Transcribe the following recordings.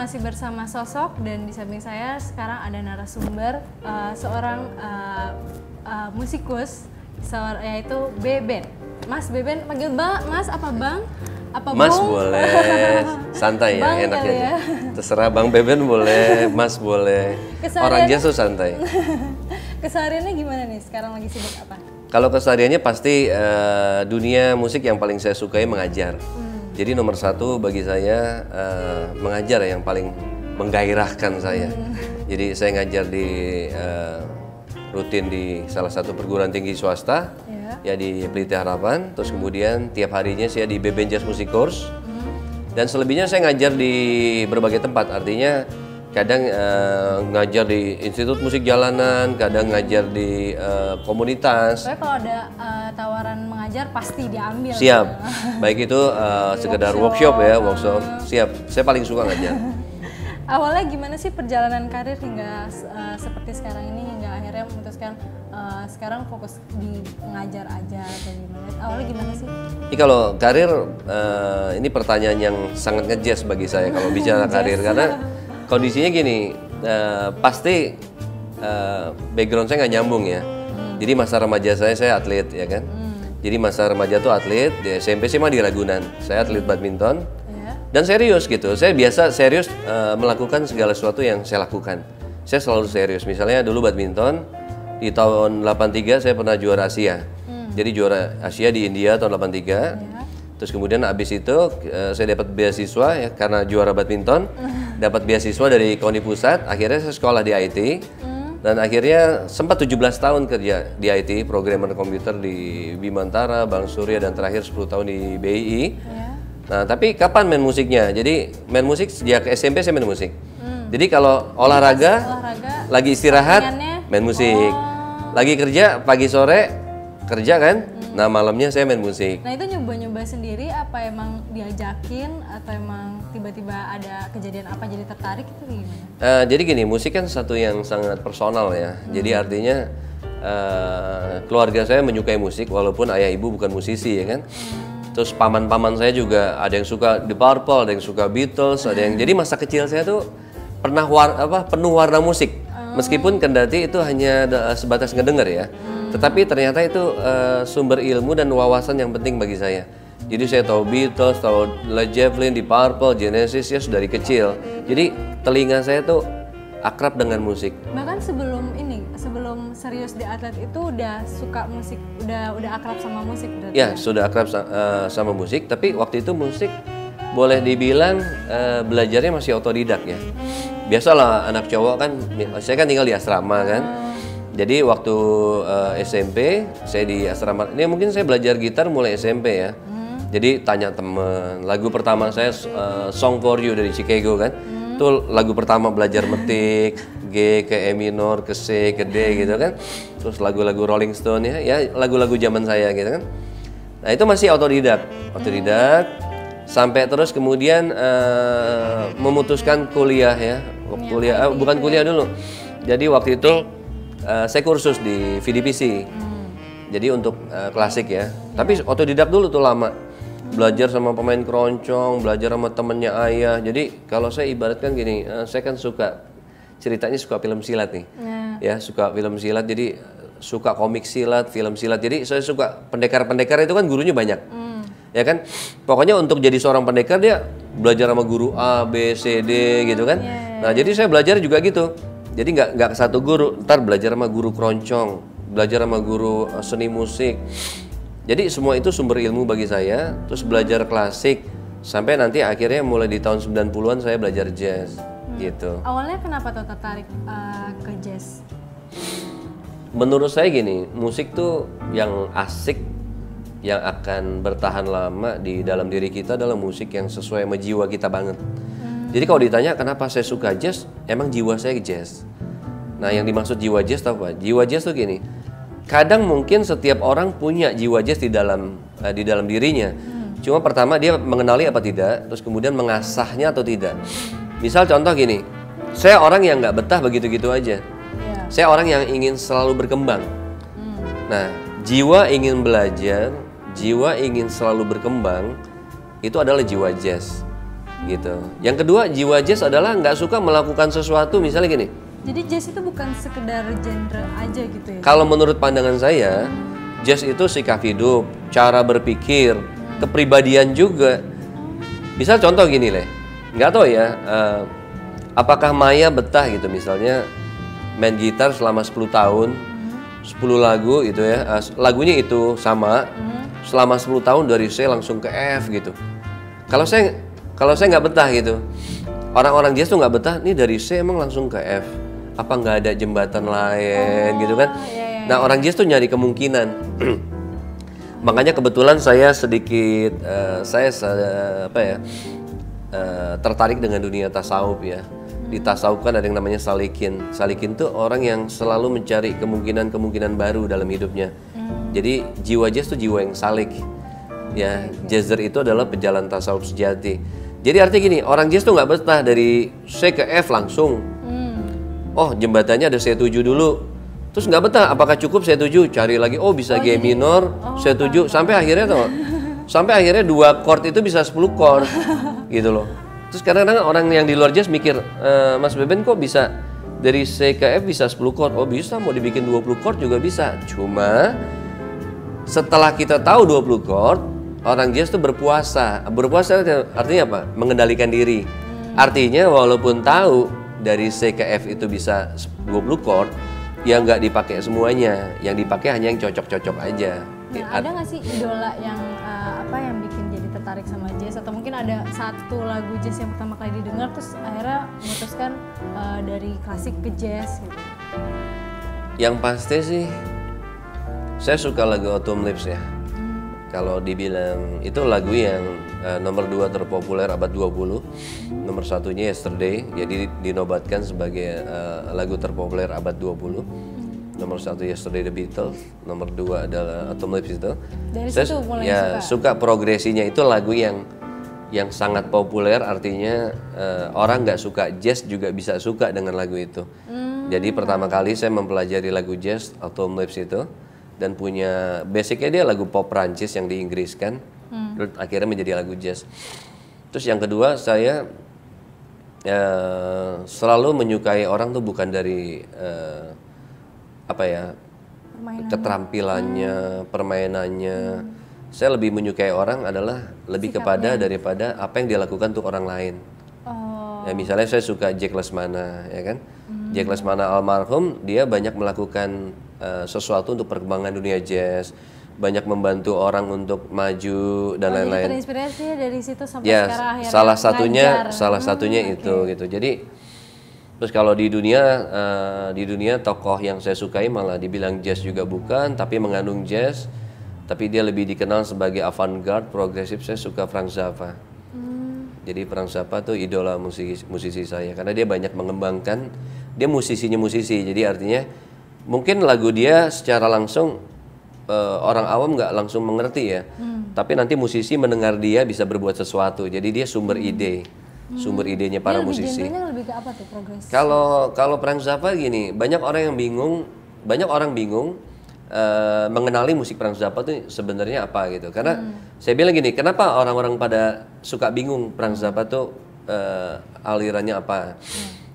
masih bersama sosok dan di samping saya sekarang ada narasumber seorang musikus yaitu Beben. Mas Beben, panggil Mas apa Bang? Apa Mas Bung? boleh, santai ya, enaknya ya. Terserah Bang Beben boleh, Mas boleh. Orang Jazz tuh santai. Kesehariannya gimana nih? Sekarang lagi sibuk apa? Kalau kesehariannya pasti dunia musik yang paling saya sukai mengajar. Jadi nomor satu bagi saya mengajar yang paling menggairahkan saya. Jadi saya ngajar di rutin di salah satu perguruan tinggi swasta. Ya di Pelita Harapan, terus kemudian tiap harinya saya di Beben Jazz Music Course dan selebihnya saya ngajar di berbagai tempat, artinya kadang ngajar di Institut Musik Jalanan, kadang ngajar di komunitas. Soalnya kalau ada tawaran mengajar pasti diambil. Siap, baik itu sekedar workshop ya, workshop, siap, saya paling suka ngajar. Awalnya gimana sih perjalanan karir hingga seperti sekarang ini, hingga akhirnya memutuskan sekarang fokus di mengajar aja atau gimana? Awalnya gimana sih? Ini kalau karir, ini pertanyaan yang sangat ngejazz bagi saya kalau bicara karir, karena kondisinya gini, pasti background saya nggak nyambung ya. Jadi masa remaja saya atlet ya kan. Jadi masa remaja tuh atlet, di SMP sih mah di Ragunan, saya atlet badminton. Dan serius gitu, saya biasa serius melakukan segala sesuatu yang saya lakukan. Saya selalu serius, misalnya dulu badminton, di tahun 83 saya pernah juara Asia. Jadi juara Asia di India tahun 83. Terus kemudian abis itu saya dapat beasiswa ya, karena juara badminton. Dapat beasiswa dari KONI Pusat, akhirnya saya sekolah di IT. Dan akhirnya sempat 17 tahun kerja di IT, programmer komputer di Bimantara, Bank Surya, dan terakhir 10 tahun di BII. Nah, tapi kapan main musiknya? Jadi main musik sejak SMP saya main musik. Jadi kalau olahraga lagi istirahat, main musik. Lagi kerja, pagi sore, kerja kan? Nah, malamnya saya main musik. Nah, itu nyoba-nyoba sendiri, apa emang diajakin, atau emang tiba-tiba ada kejadian apa jadi tertarik itu gimana? Jadi gini, musik kan satu yang sangat personal ya. Jadi artinya keluarga saya menyukai musik, walaupun ayah ibu bukan musisi ya kan. Terus paman-paman saya juga ada yang suka The Purple, ada yang suka Beatles, ada yang jadi masa kecil saya tuh pernah penuh warna musik. Meskipun kendati itu hanya sebatas ngedenger ya. Tetapi ternyata itu sumber ilmu dan wawasan yang penting bagi saya. Jadi saya tahu Beatles, tahu Led Zeppelin, The Purple, Genesis ya sudah dari kecil. Jadi telinga saya tuh akrab dengan musik. Bahkan sebelum serius di atlet itu udah suka musik, udah akrab sama musik berarti? Ya, sudah akrab sama musik, tapi waktu itu musik boleh dibilang belajarnya masih otodidak ya. Biasalah anak cowok kan, saya kan tinggal di asrama kan. Jadi waktu SMP, saya di asrama, ini mungkin saya belajar gitar mulai SMP ya. Jadi tanya temen, lagu pertama saya Song For You dari Chicago kan. Itu lagu pertama belajar metik, G ke E minor, ke C, ke D gitu kan. Terus lagu-lagu Rolling Stone ya lagu-lagu zaman saya gitu kan. Nah itu masih otodidak. Sampai terus kemudian memutuskan kuliah ya. Bukan kuliah dulu. Jadi waktu itu saya kursus di VDPC. Jadi untuk klasik ya. Tapi otodidak dulu tuh lama. Belajar sama pemain keroncong, belajar sama temennya ayah. Jadi kalau saya ibaratkan gini, saya kan ceritanya suka film silat nih. Ya, suka film silat, jadi suka komik silat, film silat. Jadi saya suka pendekar-pendekar itu kan gurunya banyak. Ya kan? Pokoknya untuk jadi seorang pendekar dia belajar sama guru A, B, C, D gitu kan. Nah, jadi saya belajar juga gitu. Jadi nggak satu guru, ntar belajar sama guru keroncong, belajar sama guru seni musik. Jadi semua itu sumber ilmu bagi saya, terus belajar klasik, sampai nanti akhirnya mulai di tahun 90-an saya belajar jazz, gitu. Awalnya kenapa tuh tertarik ke jazz? Menurut saya gini, musik tuh yang asik, yang akan bertahan lama di dalam diri kita adalah musik yang sesuai sama jiwa kita banget. Jadi kalau ditanya kenapa saya suka jazz, emang jiwa saya jazz. Nah yang dimaksud jiwa jazz apa? Jiwa jazz tuh gini, kadang mungkin setiap orang punya jiwa jazz di dalam dirinya. Cuma pertama dia mengenali apa tidak, terus kemudian mengasahnya atau tidak. Misal contoh gini, saya orang yang nggak betah begitu-gitu aja. Saya orang yang ingin selalu berkembang. Nah, jiwa ingin belajar, jiwa ingin selalu berkembang, itu adalah jiwa jazz. gitu. Yang kedua, jiwa jazz adalah nggak suka melakukan sesuatu, misalnya gini. Jadi jazz itu bukan sekedar genre aja gitu ya? Kalau menurut pandangan saya, jazz itu sikap hidup, cara berpikir, kepribadian juga. Misal contoh gini Leh, nggak tahu ya, apakah Maya betah gitu misalnya main gitar selama 10 tahun, 10 lagu gitu ya, lagunya itu sama, selama 10 tahun dari C langsung ke F gitu. Kalau saya nggak betah gitu, orang-orang jazz tuh nggak betah, nih dari C emang langsung ke F, apa nggak ada jembatan lain gitu kan? Nah orang jazz tuh nyari kemungkinan. Makanya kebetulan saya sedikit tertarik dengan dunia tasawuf ya. Di tasawuf kan ada yang namanya salikin. Salikin tuh orang yang selalu mencari kemungkinan-kemungkinan baru dalam hidupnya. Jadi jiwa jazz tuh jiwa yang salik. Ya, jazzer itu adalah pejalan tasawuf sejati. Jadi artinya gini, orang jazz tuh nggak betah dari C ke F langsung. Oh jembatannya ada C7 dulu, terus nggak betah, apakah cukup C7, cari lagi, oh bisa G minor, C7, sampai akhirnya tuh, sampai akhirnya 2 chord itu bisa 10 chord, gitu loh. Terus kadang-kadang orang yang di luar jazz mikir, Mas Beben kok bisa dari C ke F bisa 10 chord, oh bisa, mau dibikin 20 chord juga bisa. Cuma setelah kita tahu 20 chord, orang jazz tuh berpuasa artinya apa? Mengendalikan diri. Artinya walaupun tahu dari C ke F itu bisa 20 chord, ya nggak dipakai semuanya, yang dipakai hanya yang cocok-cocok aja. Nah, ada nggak sih idola yang yang bikin jadi tertarik sama jazz, atau mungkin ada satu lagu jazz yang pertama kali didengar terus akhirnya memutuskan dari klasik ke jazz gitu? Yang pasti sih saya suka lagu Autumn Leaves ya. Kalau dibilang itu lagu yang nomor 2 terpopuler abad 20, nomor 1-nya Yesterday, jadi dinobatkan sebagai lagu terpopuler abad 20. Nomor 1 Yesterday The Beatles, nomor 2 adalah Autumn Leaves itu. Dari situ mulai suka progresinya, itu lagu yang sangat populer, artinya orang nggak suka jazz juga bisa suka dengan lagu itu. Jadi pertama kali saya mempelajari lagu jazz Autumn Leaves itu, dan punya basicnya dia lagu pop Prancis yang diinggriskan, terus akhirnya menjadi lagu jazz. Terus yang kedua, saya selalu menyukai orang tuh bukan dari keterampilannya, permainannya. Saya lebih menyukai orang adalah lebih kepada daripada apa yang dia lakukan untuk orang lain. Ya, misalnya saya suka Jack Lesmana, ya kan? Jack Lesmana almarhum, dia banyak melakukan sesuatu untuk perkembangan dunia jazz, banyak membantu orang untuk maju dan lain-lain. Terinspirasi dari situ sampai ya, sekarang akhirnya salah satunya itu gitu. Jadi terus kalau di dunia tokoh yang saya sukai malah dibilang jazz juga bukan, tapi mengandung jazz, tapi dia lebih dikenal sebagai avant-garde progresif. Saya suka Frank Zappa. Jadi Frank Zappa tuh idola musisi saya karena dia banyak mengembangkan, dia musisinya musisi. Jadi artinya mungkin lagu dia secara langsung orang awam nggak langsung mengerti ya, tapi nanti musisi mendengar dia bisa berbuat sesuatu. Jadi dia sumber ide, sumber idenya para musisi. Lebih ke apa tuh progres? Kalau Frank Zappa gini, banyak orang bingung mengenali musik Frank Zappa itu sebenarnya apa gitu. Karena saya bilang gini, kenapa orang-orang pada suka bingung Frank Zappa tuh alirannya apa?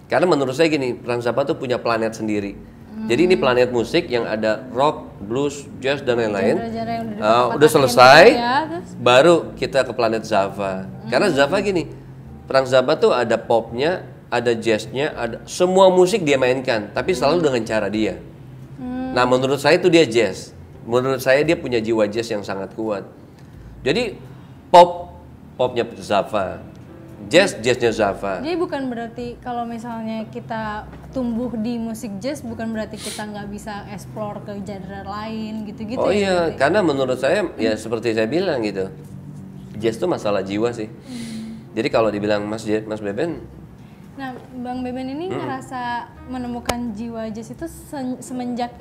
Karena menurut saya gini, Frank Zappa tuh punya planet sendiri. Jadi ini planet musik yang ada rock, blues, jazz dan lain-lain. Udah selesai, baru kita ke planet Zappa. Karena Zappa gini, Frank Zappa tuh ada popnya, ada jazznya, ada semua musik dia mainkan, tapi selalu dengan cara dia. Nah menurut saya itu dia jazz. Menurut saya dia punya jiwa jazz yang sangat kuat. Jadi popnya Zappa, jazznya Zappa. Jadi bukan berarti kalau misalnya kita tumbuh di musik jazz, bukan berarti kita nggak bisa explore ke genre lain gitu-gitu. Oh iya, berarti. karena menurut saya ya seperti saya bilang gitu, jazz itu masalah jiwa sih. Jadi kalau dibilang Mas Beben, nah Bang Beben ini ngerasa menemukan jiwa jazz itu semenjak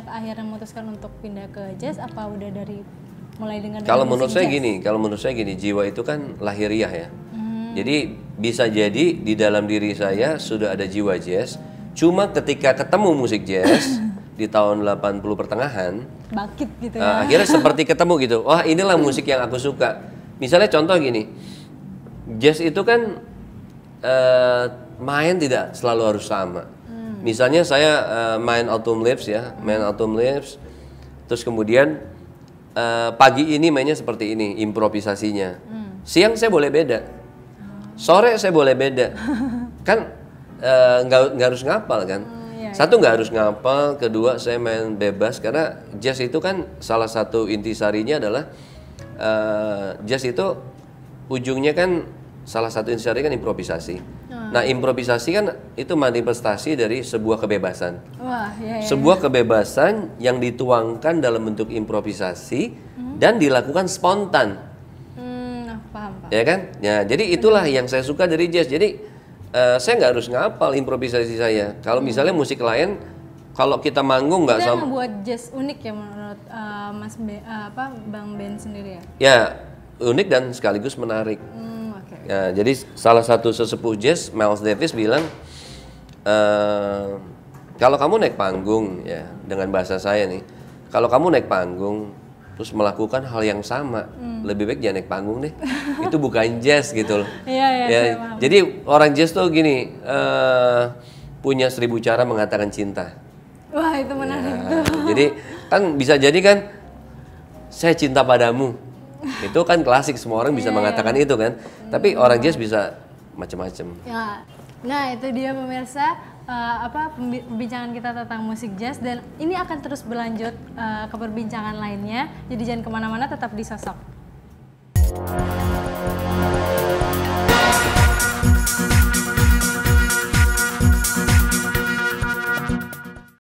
akhirnya memutuskan untuk pindah ke jazz, apa udah dari mulai dengan kalau menurut saya gini, jiwa itu kan lahiriah ya. Jadi bisa jadi di dalam diri saya sudah ada jiwa jazz, cuma ketika ketemu musik jazz di tahun 80 pertengahan, bangkit gitu ya. Akhirnya seperti ketemu gitu. Wah, inilah musik yang aku suka. Misalnya contoh gini. Jazz itu kan main tidak selalu harus sama. Misalnya saya main Autumn Leaves ya, main Autumn Leaves, terus kemudian pagi ini mainnya seperti ini, improvisasinya. Siang saya boleh beda, sore saya boleh beda. Kan nggak harus ngapal kan. Satu nggak harus ngapal, kedua saya main bebas karena jazz itu kan salah satu intisarinya adalah jazz itu ujungnya kan salah satu intisari kan improvisasi. Nah improvisasi kan itu manifestasi dari sebuah kebebasan. Wah, ya. Sebuah kebebasan yang dituangkan dalam bentuk improvisasi dan dilakukan spontan. Paham, Pak. Ya kan? Ya, jadi itulah yang saya suka dari jazz. Jadi saya nggak harus ngapal improvisasi saya. Kalau misalnya musik lain, kalau kita manggung nggak Itu yang sama. membuat jazz unik ya menurut Bang Ben sendiri ya? Ya unik dan sekaligus menarik. Oke. Ya, jadi salah satu sesepuh jazz, Miles Davis bilang, kalau kamu naik panggung ya dengan bahasa saya nih, kalau kamu naik panggung terus melakukan hal yang sama, lebih baik jangan naik panggung deh. Itu bukan jazz gitu loh. Iya, Ya, saya paham. jadi orang jazz tuh gini, punya 1000 cara mengatakan cinta. Wah, itu menarik Ya, tuh. jadi kan bisa jadi kan saya cinta padamu. Itu kan klasik, semua orang bisa mengatakan itu kan. Tapi orang jazz bisa macam-macam. Ya. Nah, itu dia pemirsa perbincangan kita tentang musik jazz, dan ini akan terus berlanjut ke perbincangan lainnya. Jadi jangan kemana-mana, tetap di Sosok.